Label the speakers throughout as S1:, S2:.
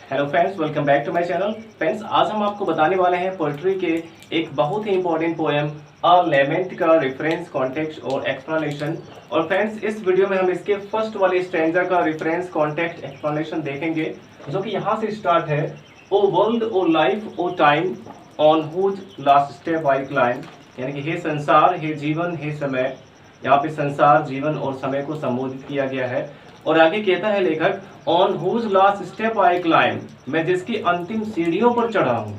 S1: Hello friends, welcome back to my channel. Friends, आज हम आपको बताने वाले हैं पोएट्री के एक बहुत ही इंपॉर्टेंट पोएम अ लेमेंट का रेफरेंस, कॉन्टेक्स्ट और एक्सप्लेनेशन। और फ्रेंड्स, इस वीडियो में हम इसके फर्स्ट वाले स्टैंजा का रेफरेंस, कॉन्टेक्स्ट, एक्सप्लेनेशन देखेंगे, जो कि यहाँ से स्टार्ट है। O world, O life, O time, on whose last step I climb. यानी कि हे संसार, हे जीवन, हे समय। यहाँ पे संसार, जीवन और समय को संबोधित किया गया है। और आगे कहता है लेखक, on whose last step I climb, मैं जिसकी अंतिम सीढ़ियों पर चढ़ा हूं।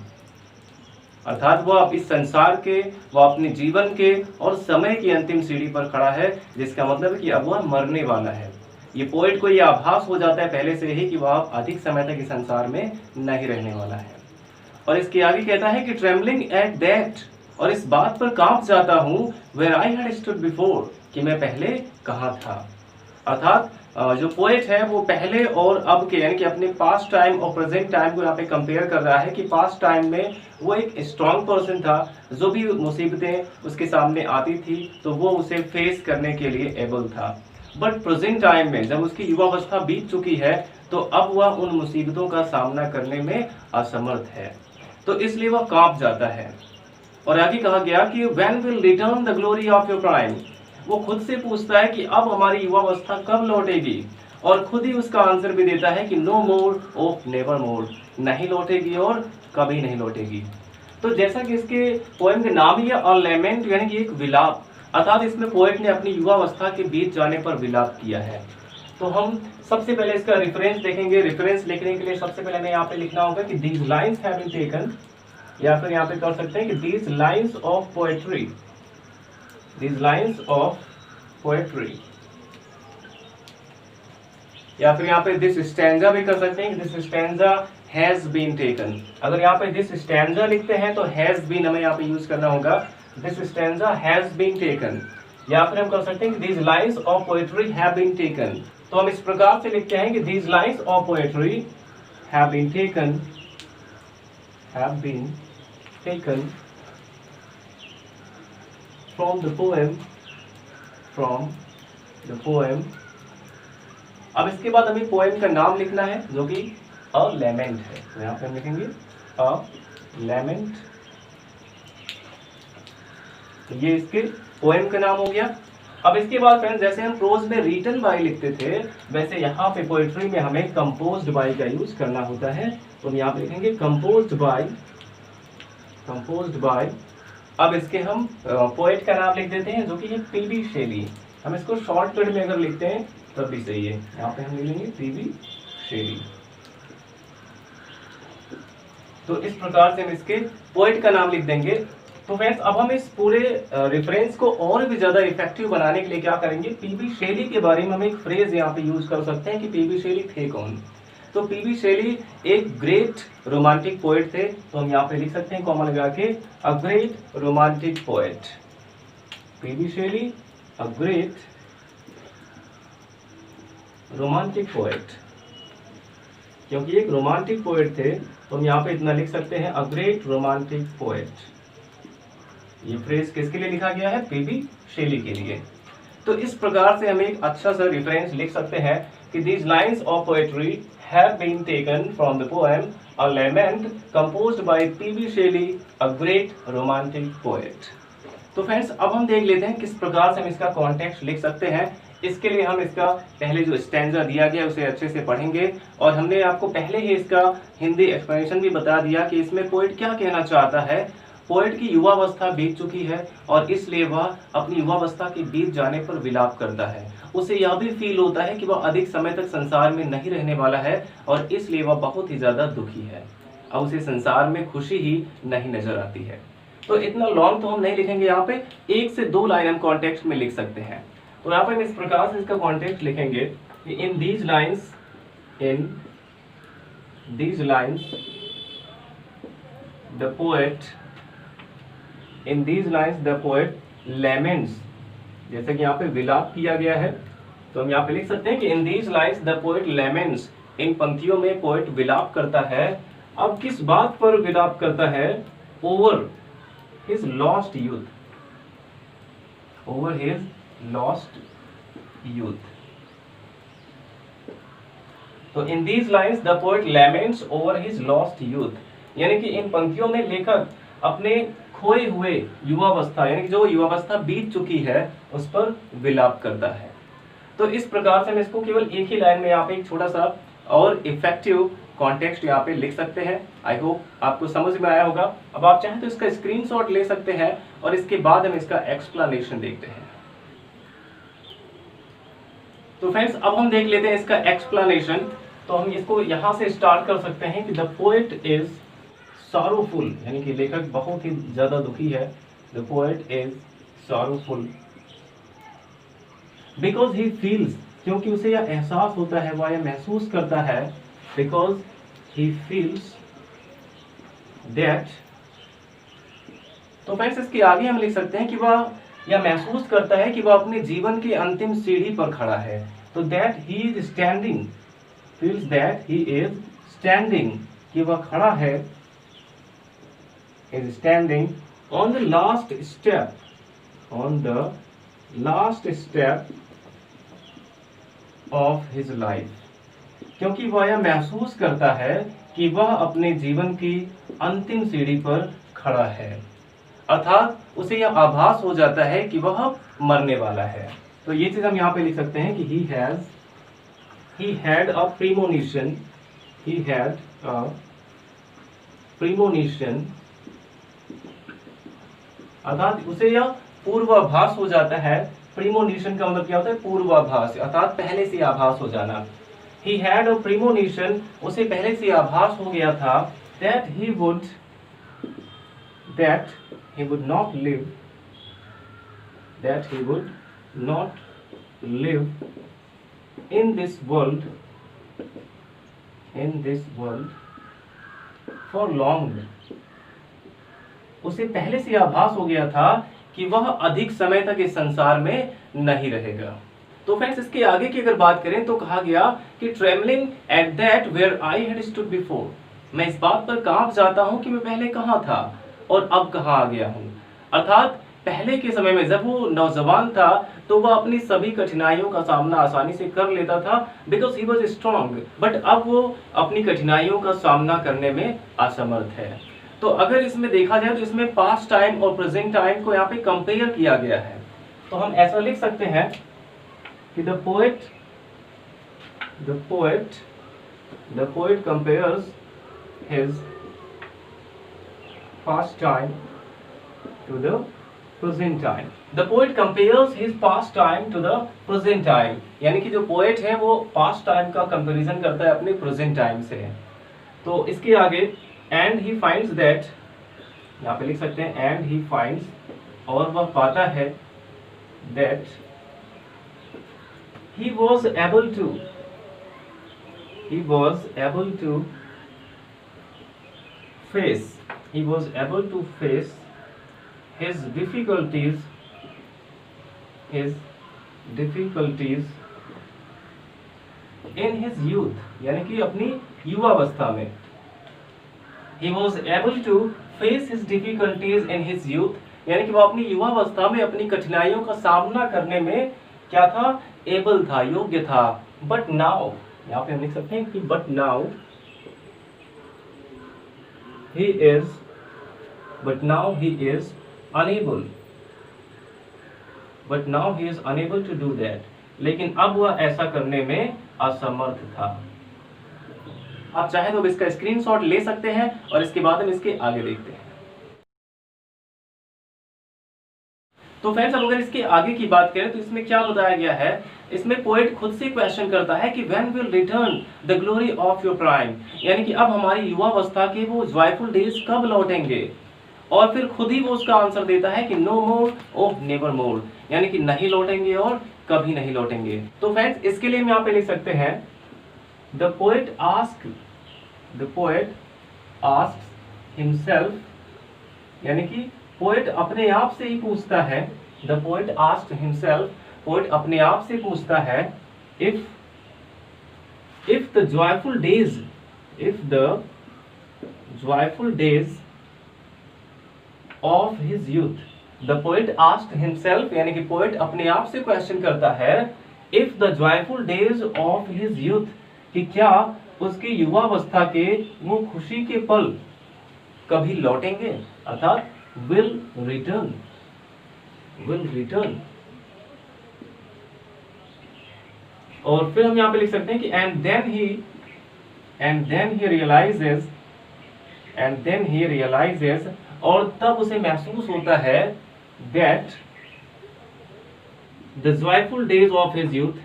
S1: अर्थात वह इस संसार के, वह अपने जीवन के और समय की अंतिम सीढ़ी पर खड़ा है, जिसका मतलब है कि अब वह मरने वाला है। ये पोएट को यह आभास हो जाता है पहले से ही कि वह अधिक समय तक इस संसार में नहीं रहने वाला है। और इसके आगे कहता है कि ट्रेमलिंग एट दैट, और इस बात पर कांप जाता हूं, where I had stood before, कि मैं पहले कहां था। अर्थात जो पोएट है वो पहले और अब के, यानी कि अपने पास्ट टाइम और प्रेजेंट टाइम को यहाँ पे कंपेयर कर रहा है कि पास्ट टाइम में वो एक स्ट्रांग पर्सन था, जो भी मुसीबतें उसके सामने आती थी तो वो उसे फेस करने के लिए एबल था। बट प्रेजेंट टाइम में जब उसकी युवावस्था बीत चुकी है तो अब वह उन मुसीबतों का सामना करने में असमर्थ है, तो इसलिए वह कांप जाता है। और आगे कहा गया कि when will return the glory of your prime, वो खुद से पूछता है कि अब हमारी युवावस्था कब लौटेगी, और खुद ही उसका आंसर भी देता है कि no more of never more, नहीं लौटेगी और कभी नहीं लौटेगी। तो जैसा कि इसके पोएम के नाम ही है अ लेमेंट, यानी कि एक विलाप, अर्थात इसमें पोएट ने अपनी युवावस्था के बीत जाने पर विलाप किया है। तो हम सबसे पहले इसका रेफरेंस देखेंगे। रेफरेंस लिखने के लिए सबसे पहले हमें यहाँ पे लिखना होगा कि these lines have been taken, या फिर यहाँ पे कर सकते हैं कि these lines of poetry, these lines of poetry, या फिर यहाँ पे दिस स्टैंजा भी कर सकते हैं कि this stanza has been taken. अगर यहाँ पे दिस स्टैंजा लिखते हैं तो हैज बीन हमें यहाँ पे यूज करना होगा, this stanza has been taken. या फिर हम कर सकते हैं कि these lines of poetry have been taken. तो हम इस प्रकार से लिखते हैं कि these lines of poetry have been taken, have been taken from the poem, from the poem. अब इसके बाद हमें पोएम का नाम लिखना है, जो कि अ लेमेंट है। तो यहाँ पे हम लिखेंगे अ लेमेंट। तो ये इसके पोएम का नाम हो गया। अब इसके बाद फ्रेंड्स, जैसे हम प्रोज में रिटन बाय लिखते थे, वैसे यहाँ पे पोएट्री में हमें कंपोज्ड बाय का यूज करना होता है। तो हम यहाँ पे लिखेंगे कंपोज्ड बाय, कंपोज्ड बाय। अब इसके हम पोएट का नाम लिख देते हैं, जो कि है पीबी शेली। हम इसको शॉर्टकट में अगर लिखते हैं तब भी सही है। यहाँ पे हम ले लेंगे पीबी शेली। तो इस प्रकार से हम इसके पोएट का नाम लिख देंगे। तो फ्रेंड्स, अब हम इस पूरे रेफरेंस को और भी ज्यादा इफेक्टिव बनाने के लिए क्या करेंगे, पीबी शेली के बारे में हम एक फ्रेज यहाँ पे यूज कर सकते हैं कि पीबी शेली थे कौन। तो पीबी शेली एक ग्रेट रोमांटिक पोएट थे। तो हम यहाँ पे लिख सकते हैं कॉमा लगा के, a great romantic poet. PB Shelley a great romantic poet, क्योंकि एक रोमांटिक पोएट थे तो हम यहाँ पे इतना लिख सकते हैं, अ ग्रेट रोमांटिक पोएट। ये फ्रेज किसके लिए लिखा गया है, पीबी शेली के लिए। तो इस प्रकार से हम एक अच्छा सा रेफरेंस लिख सकते हैं कि these lines of poetry have been taken from the poem a lament composed by PB Shelley, a great romantic poet. तो फ्रेंड्स, अब हम देख लेते हैं किस प्रकार से हम इसका कॉन्टेक्स्ट लिख सकते हैं। इसके लिए हम इसका पहले जो स्टैंजा दिया गया उसे अच्छे से पढ़ेंगे, और हमने आपको पहले ही इसका हिंदी एक्सप्लेनेशन भी बता दिया कि इसमें पोएट क्या कहना चाहता है। पोएट की युवावस्था बीत चुकी है और इसलिए वह अपनी युवावस्था के बीत जाने पर विलाप करता है। उसे यह भी फील होता है कि वह अधिक समय तक संसार में नहीं रहने वाला है और इसलिए वह बहुत ही ज्यादा दुखी है। अब उसे संसार में खुशी ही नहीं नजर आती है। तो इतना लॉन्ग तो हम नहीं लिखेंगे, यहाँ पे एक से दो लाइन हम कॉन्टेक्स्ट में लिख सकते हैं। तो यहाँ पे हम इस प्रकार से इसका कॉन्टेक्स्ट लिखेंगे कि in these lines, in these lines the poet, in these lines the poet laments. जैसे कि यहाँ पे विलाप किया गया है तो हम यहाँ पे लिख सकते हैं कि in these lines the poet laments, इन पंक्तियों में पोएट विलाप करता है। अब किस बात पर विलाप करता है, over his lost youth, over his lost youth. तो in these lines the poet laments over his lost youth, यानी कि इन पंक्तियों में लेखक अपने खोए हुए युवावस्था, यानी कि जो युवावस्था बीत चुकी है उस पर विलाप करता है। तो इस प्रकार से हम इसको केवल एक ही लाइन में यहाँ पे एक छोटा सा और इफेक्टिव कॉन्टेक्स्ट यहाँ पे लिख सकते हैं। आई होप आपको समझ में आया होगा। अब आप चाहें तो इसका स्क्रीनशॉट ले सकते हैं और इसके बाद हम इसका एक्सप्लेनेशन देखते हैं। तो फ्रेंड्स अब हम देख लेते हैं इसका एक्सप्लेनेशन। तो हम इसको यहाँ से स्टार्ट कर सकते हैं कि द पोएट इज सॉरोफुल, यानी कि लेखक बहुत ही ज्यादा दुखी है। The poet is sorrowful because he feels, क्योंकि उसे यह एहसास होता है, वह यह महसूस करता है, बिकॉज ही फील्स दैट। तो फ्रेंड्स इसके आगे हम लिख सकते हैं कि वह यह महसूस करता है कि वह अपने जीवन की अंतिम सीढ़ी पर खड़ा है। तो that he is standing, feels that he is standing, कि वह खड़ा है, is standing on the last step, on the last step of his life, क्योंकि वह यह महसूस करता है कि वह अपने जीवन की अंतिम सीढ़ी पर खड़ा है, अर्थात उसे यह आभास हो जाता है कि वह मरने वाला है। तो ये चीज हम यहाँ पे लिख सकते हैं कि he had a premonition, he had a premonition, अर्थात उसे यह पूर्वाभास हो जाता है। प्रीमोनिशन का मतलब क्या होता है? पूर्वाभास, अर्थात पहले से आभास हो जाना। He had a premonition, उसे पहले से आभास हो गया था that he would not live, that he would not live in this world for long। उसे पहले से आभास हो गया था कि वह अधिक समय तक इस संसार में नहीं रहेगा। तो फ्रेंड्स इसके आगे की अगर बात करें तो कहा गया कि travelling at that where I had stood before, मैं इस बात पर कांप जाता हूं कि मैं पहले कहां था और अब कहां आ गया हूं। अर्थात पहले के समय में जब वो नौजवान था तो वह अपनी सभी कठिनाइयों का सामना आसानी से कर लेता था, because he was strong, but अब वो अपनी कठिनाइयों का सामना करने में असमर्थ है। तो अगर इसमें देखा जाए तो इसमें पास्ट टाइम और प्रेजेंट टाइम को यहाँ पे कंपेयर किया गया है। तो हम ऐसा लिख सकते हैं कि the poet compares his past time to the present time। The poet compares his past time to the present time, यानी कि जो पोएट है वो पास्ट टाइम का कंपैरिजन करता है अपने प्रेजेंट टाइम से। तो इसके आगे and he finds that, यहाँ पे लिख सकते हैं and he finds, और वह पाता है that he was able to face his difficulties in his youth, यानी कि अपनी युवावस्था में। He was able to face his difficulties in his youth, यानी कि वो अपनी युवावस्था में अपनी कठिनाइयों का सामना करने में क्या था? एबल था, योग्य था। बट नाउ, यहाँ पे हम लिख सकते हैं कि but now he is unable to do that, लेकिन अब वह ऐसा करने में असमर्थ था। आप चाहें तो इसका स्क्रीनशॉट ले सकते हैं और इसके बाद हम इसके आगे देखते हैं। तो फ्रेंड्स अब अगर इसके आगे की बात करें तो इसमें क्या बताया गया है? इसमें पोएट खुद से क्वेश्चन करता है कि when will return the glory of your prime, यानी कि अब हमारी युवावस्था के वो जॉयफुल डेज कब लौटेंगे? और फिर खुद ही वो उसका आंसर देता है कि नो मोर ओह नेवर मोर, यानी कि नहीं लौटेंगे और कभी नहीं लौटेंगे। तो फ्रेंड्स इसके लिए हम यहाँ पे लिख सकते हैं द पोएट आस्क्स हिमसेल्फ, यानी कि पोएट अपने आप से ही पूछता है। The poet asked himself, poet अपने आप से पूछता है if the joyful days of his youth, the poet asked himself, यानी कि पोएट अपने आप से क्वेश्चन करता है if the joyful days of his youth, कि क्या उसकी युवावस्था के वो खुशी के पल कभी लौटेंगे, अर्थात will return, will return। और फिर हम यहाँ पे लिख सकते हैं कि and then he realizes, और तब उसे महसूस होता है that the joyful days of his youth,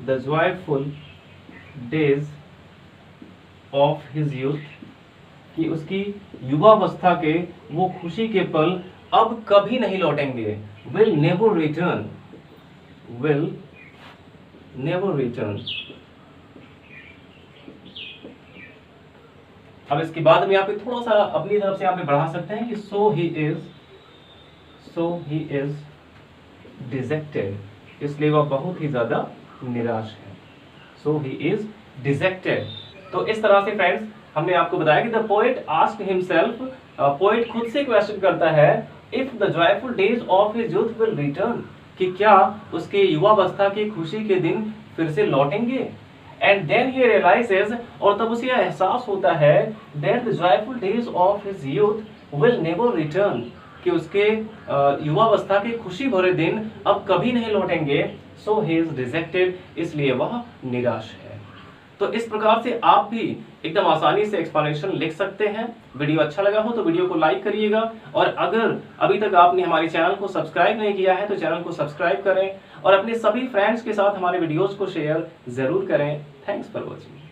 S1: the joyful days of his youth, कि उसकी युवावस्था के वो खुशी के पल अब कभी नहीं लौटेंगे, will never return, will never return। अब इसके बाद हम यहाँ पे थोड़ा सा अपनी तरफ से यहाँ पे बढ़ा सकते हैं कि so he is dejected, इसलिए वह बहुत ही ज्यादा निराश है। so he is dejected। तो इस तरह से फ्रेंड्स हमने आपको बताया कि the poet asked himself, poet खुद से क्वेश्चन करता है if the joyful days of his youth will return, कि क्या उसके युवावस्था की खुशी के दिन फिर से लौटेंगे। एंड देन ही रियलाइजेस, और तब उसे एहसास होता है that the joyful days of his youth will never return, कि उसके युवावस्था के खुशी भरे दिन अब कभी नहीं लौटेंगे। सो ही इज डिजेक्टेड, इसलिए वह निराश है। तो इस प्रकार से आप भी एकदम आसानी से एक्सप्लेनेशन लिख सकते हैं। वीडियो अच्छा लगा हो तो वीडियो को लाइक करिएगा, और अगर अभी तक आपने हमारे चैनल को सब्सक्राइब नहीं किया है तो चैनल को सब्सक्राइब करें और अपने सभी फ्रेंड्स के साथ हमारे वीडियोस को शेयर जरूर करें। Thanks for watching.